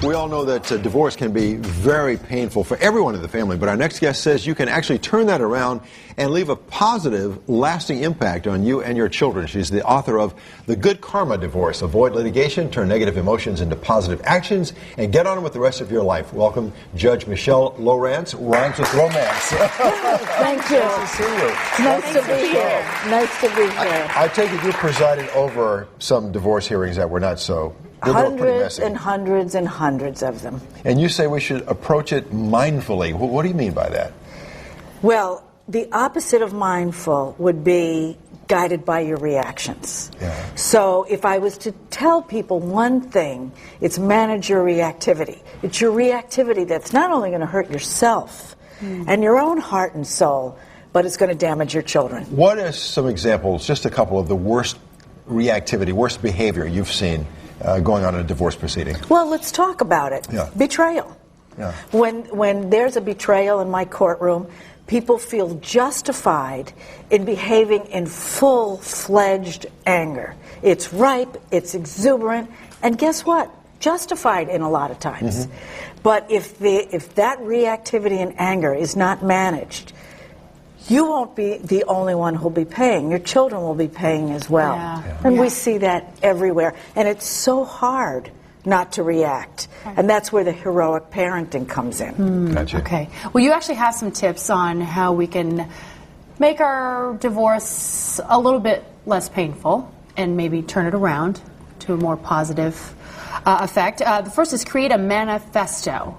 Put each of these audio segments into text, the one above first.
We all know that divorce can be very painful for everyone in the family, but our next guest says you can actually turn that around and leave a positive, lasting impact on you and your children. She's the author of The Good Karma Divorce. Avoid litigation, turn negative emotions into positive actions, and get on with the rest of your life. Welcome, Judge Michele Lowrance. Rhymes with romance. Thank you. Nice to see you. Nice to be here. Nice to be here. I take it you presided over some divorce hearings that were not so. Hundreds and hundreds and hundreds of them. And you say we should approach it mindfully. What do you mean by that? Well, the opposite of mindful would be guided by your reactions. Yeah. So if I was to tell people one thing, it's manage your reactivity. It's your reactivity that's not only going to hurt yourself and your own heart and soul, but it's going to damage your children. What are some examples, just a couple, of the worst reactivity, worst behavior you've seen going on in a divorce proceeding? Well, let's talk about it. Yeah. Betrayal. Yeah. When there's a betrayal in my courtroom, people feel justified in behaving in full-fledged anger. It's ripe, it's exuberant, and guess what? Justified in a lot of times. But if that reactivity and anger is not managed, you won't be the only one who'll be paying. Your children will be paying as well. Yeah. And we see that everywhere. And it's so hard not to react. And that's where the heroic parenting comes in. Gotcha. Okay. Well, you actually have some tips on how we can make our divorce a little bit less painful and maybe turn it around to a more positive effect. The first is create a manifesto.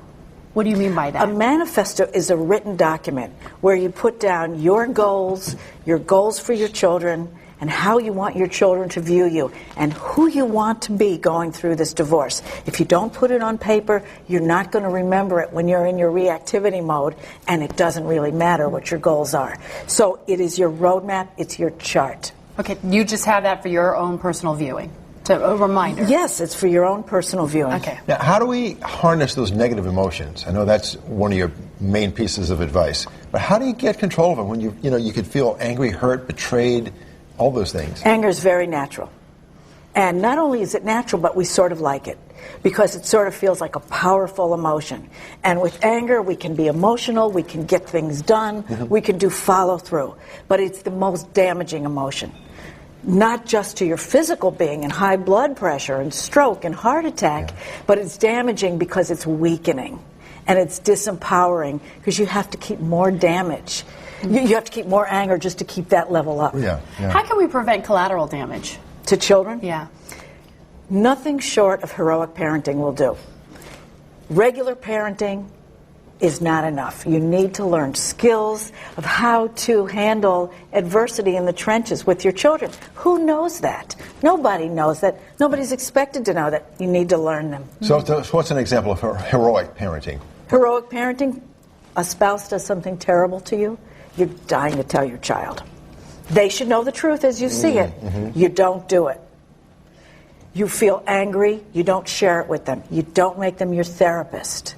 What do you mean by that? A manifesto is a written document where you put down your goals for your children, and how you want your children to view you, and who you want to be going through this divorce. If you don't put it on paper, you're not going to remember it when you're in your reactivity mode, and it doesn't really matter what your goals are. So it is your roadmap, it's your chart. Okay, you just have that for your own personal viewing, to a reminder. Yes, it's for your own personal viewing. Okay. Now, how do we harness those negative emotions? I know that's one of your main pieces of advice, but how do you get control of them when you could feel angry, hurt, betrayed, all those things? Anger is very natural. And not only is it natural, but we sort of like it, because it sort of feels like a powerful emotion. And with anger, we can be emotional, we can get things done, we can do follow through. But it's the most damaging emotion. Not just to your physical being and high blood pressure and stroke and heart attack, but it's damaging because it's weakening. And it's disempowering because you have to keep more damage. You have to keep more anger just to keep that level up. Yeah. How can we prevent collateral damage? To children? Yeah. Nothing short of heroic parenting will do. Regular parenting is not enough. You need to learn skills of how to handle adversity in the trenches with your children. Who knows that? Nobody knows that. Nobody's expected to know that. You need to learn them. So what's an example of heroic parenting? Heroic parenting, a spouse does something terrible to you, you're dying to tell your child. They should know the truth as you see it. You don't do it. You feel angry, you don't share it with them. You don't make them your therapist.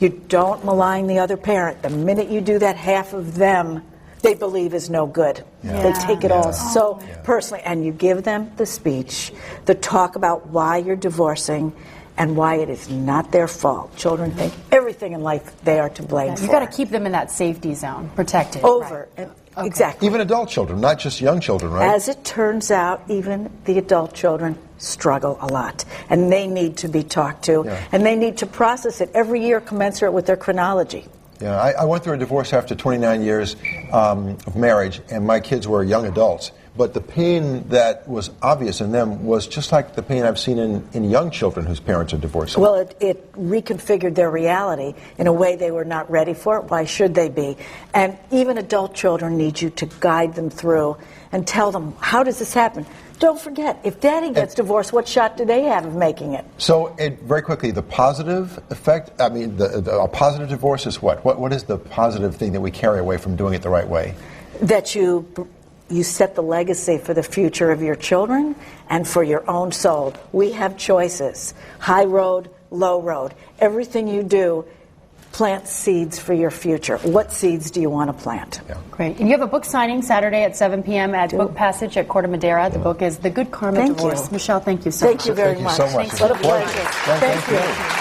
You don't malign the other parent. The minute you do that, half of them they believe is no good. They take it all so personally. And you give them the speech, the talk about why you're divorcing, and why it is not their fault. Children think everything in life they are to blame for. You've got to keep them in that safety zone, protected. Over. Right. Exactly. Even adult children, not just young children, right? As it turns out, even the adult children struggle a lot. And they need to be talked to. And they need to process it every year commensurate with their chronology. Yeah, I went through a divorce after 29 years of marriage, and my kids were young adults. But the pain that was obvious in them was just like the pain I've seen in young children whose parents are divorcing. Well, it reconfigured their reality in a way they were not ready for it. Why should they be? And even adult children need you to guide them through and tell them, how does this happen? Don't forget, if Daddy gets divorced, what shot do they have of making it? So, very quickly, the positive effect, I mean, a positive divorce is what? What is the positive thing that we carry away from doing it the right way? That you set the legacy for the future of your children and for your own soul. We have choices. High road, low road. Everything you do, plant seeds for your future. What seeds do you want to plant? Great. And you have a book signing Saturday at 7 p.m. at Book Passage at Corte Madera. The book is The Good Karma Divorce. Michele, thank you so much. Thank you very much. Thank you so much. What a pleasure. Thank you.